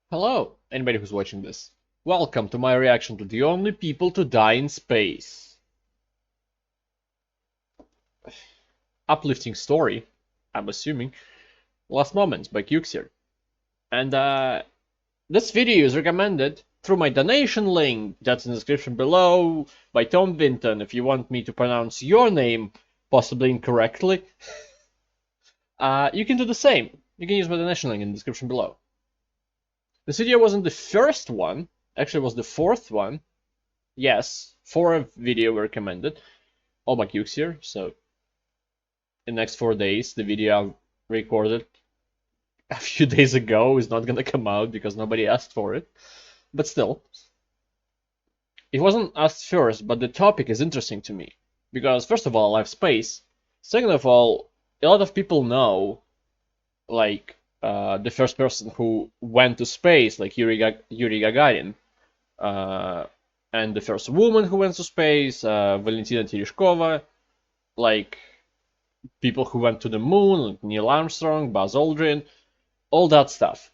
Hello, anybody who's watching this. Welcome to my reaction to The Only People to Die in Space. Uplifting story, I'm assuming. Last Moments by Cuxier. And this video is recommended through my donation link that's in the description below by Tom Vinton if you want me to pronounce your name possibly incorrectly. You can do the same. You can use my donation link in the description below. This video wasn't the first one, actually it was the fourth one. Yes, fourth video recommended. All my cukes here, so in the next 4 days, the video I recorded a few days ago is not gonna come out because nobody asked for it. But still, it wasn't asked first, but the topic is interesting to me. Because first of all, I have space. Second of all, a lot of people know, like, the first person who went to space, like Yuri Gagarin, and the first woman who went to space, Valentina Tereshkova, like people who went to the moon, like Neil Armstrong, Buzz Aldrin, all that stuff.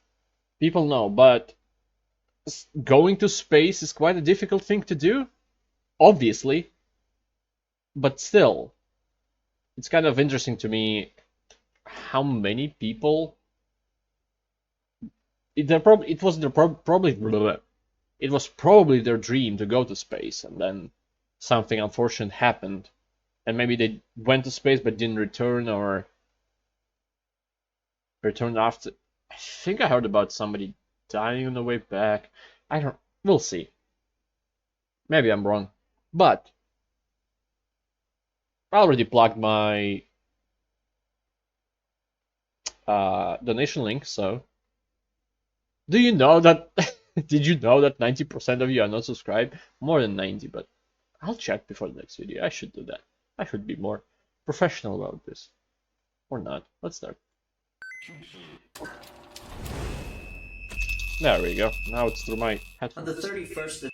People know, but going to space is quite a difficult thing to do, obviously, but still, it's kind of interesting to me how many people it was probably their dream to go to space, and then something unfortunate happened, and maybe they went to space but didn't return, or returned after. I think I heard about somebody dying on the way back. I don't. We'll see. Maybe I'm wrong, but I already plugged my donation link, so do you know that? Did you know that 90% of you are not subscribed? More than 90, but I'll check before the next video. I should do that. I should be more professional about this. Or not. Let's start. There we go. Now it's through my On headphones. the 31st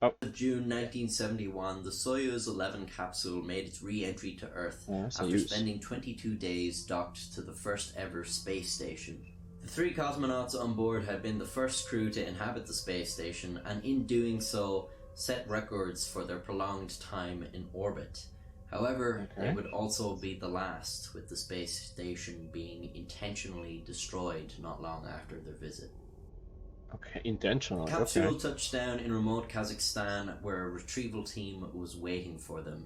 of June 1971, the Soyuz 11 capsule made its re-entry to Earth after spending 22 days docked to the first ever space station. The three cosmonauts on board had been the first crew to inhabit the space station, and in doing so, set records for their prolonged time in orbit. However, they would also be the last, with the space station being intentionally destroyed not long after their visit. Okay, intentional. The capsule touched down in remote Kazakhstan, where a retrieval team was waiting for them.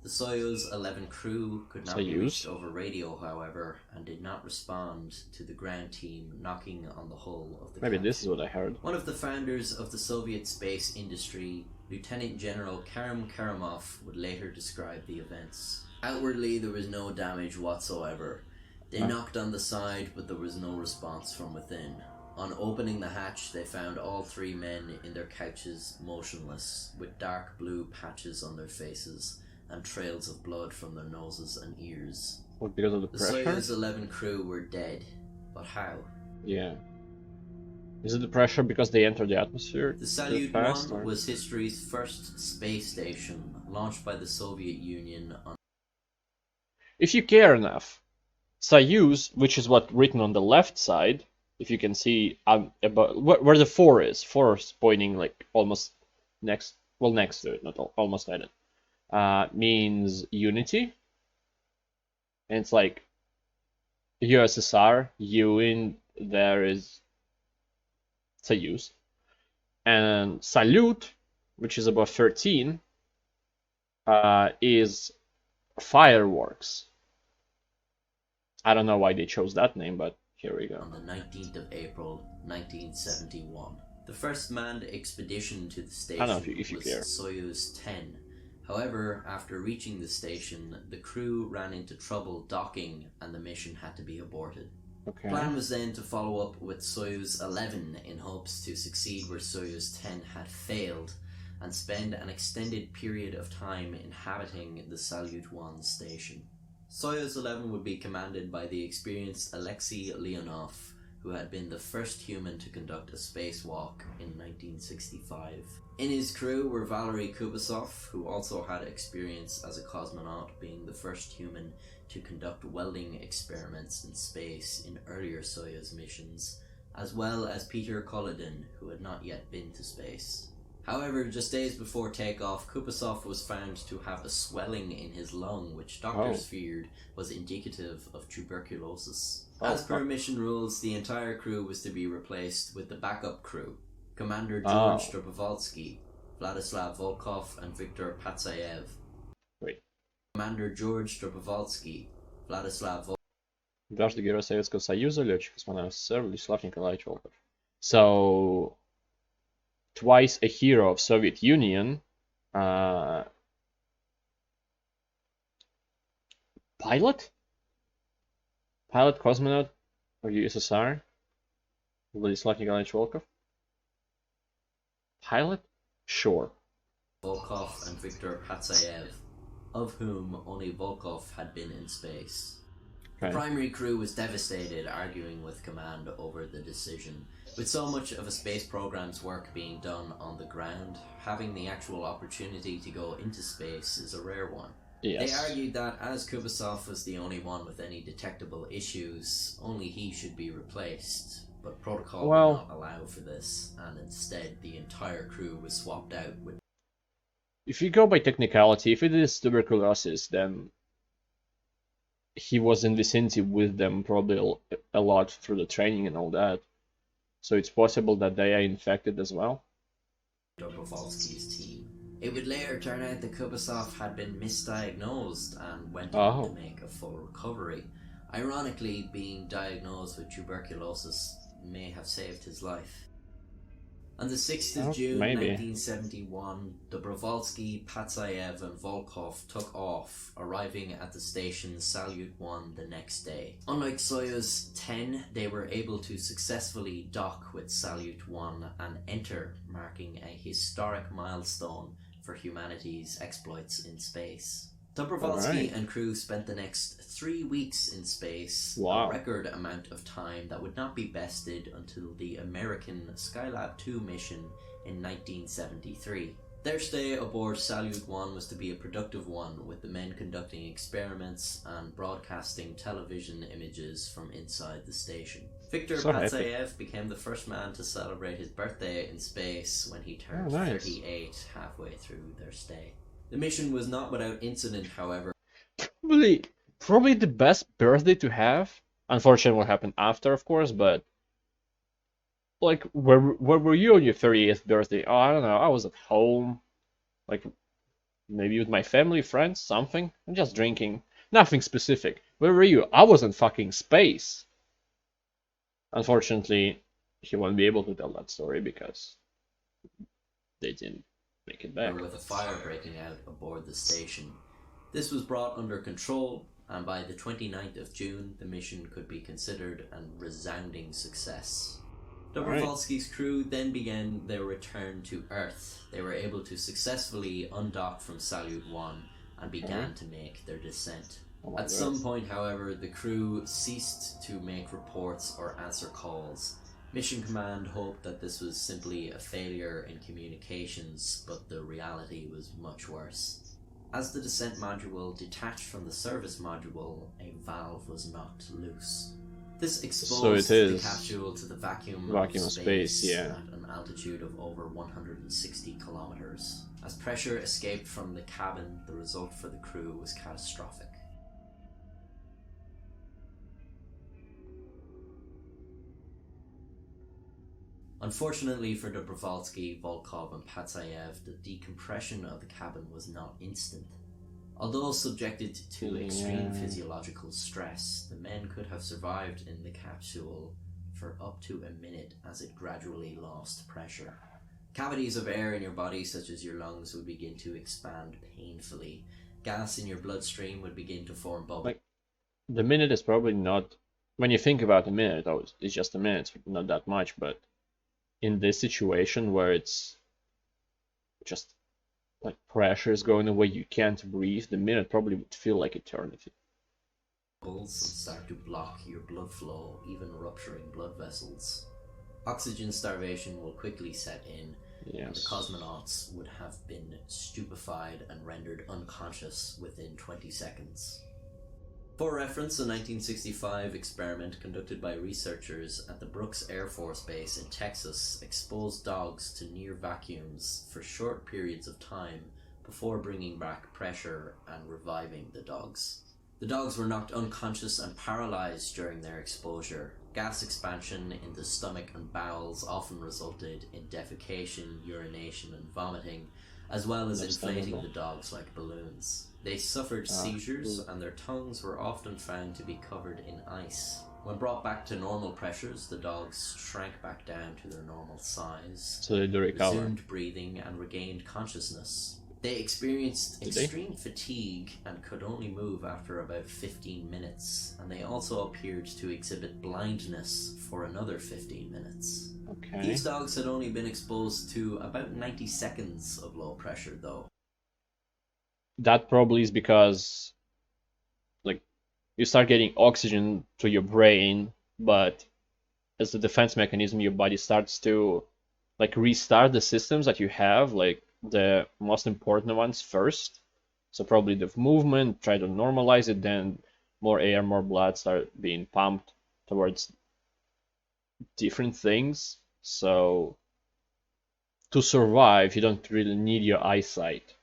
The Soyuz 11 crew could not be reached over radio, however, and did not respond to the ground team knocking on the hull of the capsule. This is what I heard. One of the founders of the Soviet space industry, Lieutenant General Karim Karimov, would later describe the events. Outwardly, there was no damage whatsoever. They knocked on the side, but there was no response from within. On opening the hatch, they found all three men in their couches motionless, with dark blue patches on their faces and trails of blood from their noses and ears. What, because of the pressure? The Soyuz 11 crew were dead, but how? Yeah. Is it the pressure because they entered the atmosphere? The Salyut 1 was history's first space station, launched by the Soviet Union on... If you care enough, Soyuz, which is what written on the left side, if you can see about where the 4 is. 4 is pointing like almost next to it, not almost at it. Means unity. And it's like USSR, U in there is Soyuz. And Salyut, which is above 13, is fireworks. I don't know why they chose that name, but here we go. On the 19th of April, 1971. The first manned expedition to the station was Soyuz 10. However, after reaching the station, the crew ran into trouble docking and the mission had to be aborted. The plan was then to follow up with Soyuz 11 in hopes to succeed where Soyuz 10 had failed and spend an extended period of time inhabiting the Salyut 1 station. Soyuz 11 would be commanded by the experienced Alexei Leonov, who had been the first human to conduct a spacewalk in 1965. In his crew were Valery Kubasov, who also had experience as a cosmonaut, being the first human to conduct welding experiments in space in earlier Soyuz missions, as well as Peter Culloden, who had not yet been to space. However, just days before takeoff, Kupasov was found to have a swelling in his lung, which doctors feared was indicative of tuberculosis. As per mission rules, the entire crew was to be replaced with the backup crew: Commander George Dobrovolsky, Vladislav Volkov, and Viktor Patsayev. Commander George Dobrovolsky, Vladislav Volkov. Дважды Герой Советского Союза, летчик-космонавт СССР Владислав Николаевич Волков. So, twice a hero of Soviet Union, pilot cosmonaut of USSR, Vladislav Nikolaevich Volkov. Pilot? Sure. Volkov and Viktor Patsayev, of whom only Volkov had been in space. The primary crew was devastated, arguing with command over the decision. With so much of a space program's work being done on the ground, having the actual opportunity to go into space is a rare one. Yes. They argued that as Kubasov was the only one with any detectable issues, only he should be replaced. But protocol would not allow for this, and instead the entire crew was swapped out with... If you go by technicality, if it is tuberculosis, then he was in vicinity with them probably a lot through the training and all that. So it's possible that they are infected as well. Dobrovolsky's team. It would later turn out that Kubasov had been misdiagnosed and went on to make a full recovery. Ironically, being diagnosed with tuberculosis may have saved his life. On the 6th of June 1971, Dobrovolsky, Patsayev and Volkov took off, arriving at the station Salyut 1 the next day. Unlike Soyuz 10, they were able to successfully dock with Salyut 1 and enter, marking a historic milestone for humanity's exploits in space. Dobrovolsky and crew spent the next 3 weeks in space, a record amount of time that would not be bested until the American Skylab 2 mission in 1973. Their stay aboard Salyut 1 was to be a productive one, with the men conducting experiments and broadcasting television images from inside the station. Viktor Patsayev became the first man to celebrate his birthday in space when he turned 38 halfway through their stay. The mission was not without incident, however. Probably the best birthday to have. Unfortunately, what happened after, of course, but like, where were you on your 38th birthday? Oh, I don't know. I was at home, like maybe with my family, friends, something. I'm just drinking. Nothing specific. Where were you? I was in fucking space. Unfortunately, he won't be able to tell that story because they didn't make it back. With a fire breaking out aboard the station. This was brought under control, and by the 29th of June, the mission could be considered a resounding success. Dobrovolsky's crew then began their return to Earth. They were able to successfully undock from Salyut 1 and began to make their descent. At some point, however, the crew ceased to make reports or answer calls. Mission Command hoped that this was simply a failure in communications, but the reality was much worse. As the descent module detached from the service module, a valve was knocked loose. This exposed the capsule to the vacuum of space at an altitude of over 160 kilometers. As pressure escaped from the cabin, the result for the crew was catastrophic. Unfortunately for Dobrovolsky, Volkov and Patsayev, the decompression of the cabin was not instant. Although subjected to extreme physiological stress, the men could have survived in the capsule for up to a minute as it gradually lost pressure. Cavities of air in your body, such as your lungs, would begin to expand painfully. Gas in your bloodstream would begin to form bubbles. Like, the minute is probably not... When you think about a minute, it's just a minute, not that much, but in this situation where it's just like pressure is going away, you can't breathe, the minute probably would feel like eternity. Start to block your blood flow, even rupturing blood vessels. Oxygen starvation will quickly set in, and the cosmonauts would have been stupefied and rendered unconscious within 20 seconds. For reference, a 1965 experiment conducted by researchers at the Brooks Air Force Base in Texas exposed dogs to near vacuums for short periods of time before bringing back pressure and reviving the dogs. The dogs were knocked unconscious and paralyzed during their exposure. Gas expansion in the stomach and bowels often resulted in defecation, urination, and vomiting, as well as inflating the dogs like balloons. They suffered seizures, and their tongues were often found to be covered in ice. When brought back to normal pressures, the dogs shrank back down to their normal size, so they resumed breathing, and regained consciousness. They experienced extreme fatigue and could only move after about 15 minutes, and they also appeared to exhibit blindness for another 15 minutes. Okay. These dogs had only been exposed to about 90 seconds of low pressure, though. That probably is because, like, you start getting oxygen to your brain, but as a defense mechanism, your body starts to, like, restart the systems that you have, like the most important ones first. So probably the movement, try to normalize it, then more air, more blood start being pumped towards different things. So to survive, you don't really need your eyesight.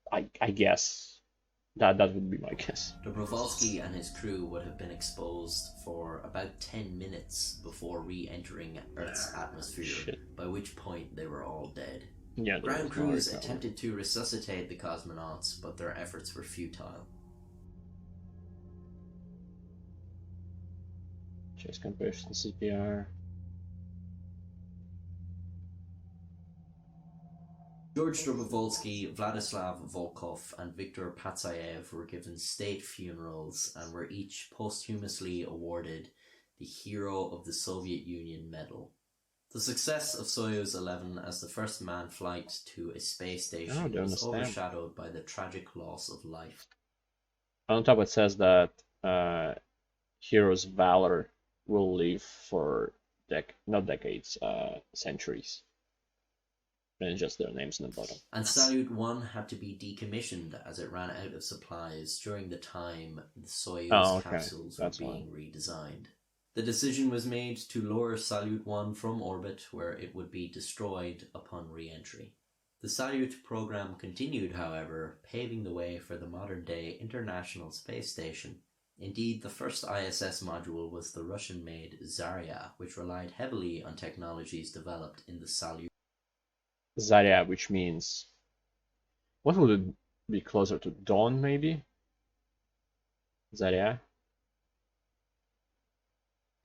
I guess that would be my guess. Dobrovolsky and his crew would have been exposed for about 10 minutes before re-entering Earth's atmosphere, by which point they were all dead. Yeah, ground crews attempted to resuscitate the cosmonauts, but their efforts were futile. Chest compression, CPR. George Dobrovolsky, Vladislav Volkov, and Viktor Patsayev were given state funerals and were each posthumously awarded the Hero of the Soviet Union medal. The success of Soyuz 11 as the first manned flight to a space station was overshadowed by the tragic loss of life. On top it says that Heroes' valor will live for not decades, centuries. And just their names in the bottom. And Salyut 1 had to be decommissioned as it ran out of supplies during the time the Soyuz capsules were being redesigned. The decision was made to lower Salyut 1 from orbit, where it would be destroyed upon re-entry. The Salyut program continued, however, paving the way for the modern-day International Space Station. Indeed, the first ISS module was the Russian-made Zarya, which relied heavily on technologies developed in the Salyut. Zarya, which means, what would it be closer to? Dawn, maybe? Zarya?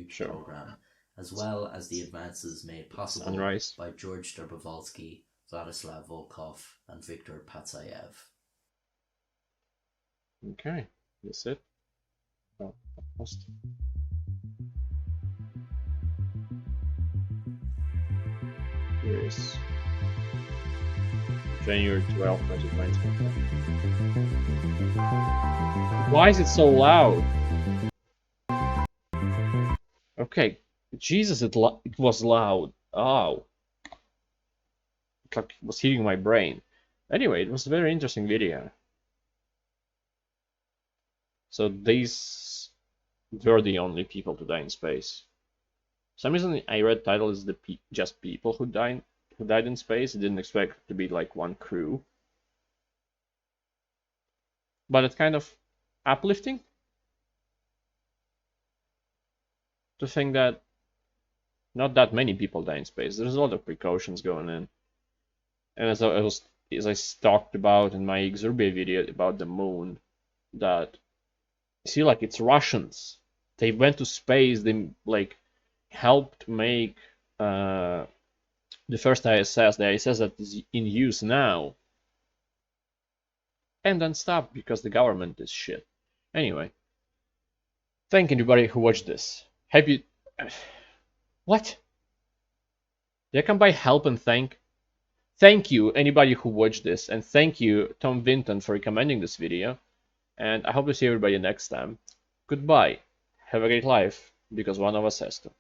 Sure. Program, as well as the advances made possible by George Dobrovolsky, Vladislav Volkov, and Viktor Patsayev. Okay, that's it. Oh, almost. Here is January 12th, 2020. Why is it so loud? Okay, Jesus, it was loud. Oh. It was hitting my brain. Anyway, it was a very interesting video. So these were the only people to die in space. For some reason I read title is just people who died in space. I didn't expect it to be like one crew. But it's kind of uplifting to think that not that many people die in space. There's a lot of precautions going in. And as I talked about in my Exurbia video about the moon, that see, like, it's Russians. They went to space. They like helped make the first ISS, the ISS that is in use now, and then stopped because the government is shit. Anyway, thank everybody who watched this. Happy. What? Did I come by help and thank? Thank you anybody who watched this, and thank you Tom Vinton for recommending this video. And I hope to see everybody next time. Goodbye. Have a great life, because one of us has to.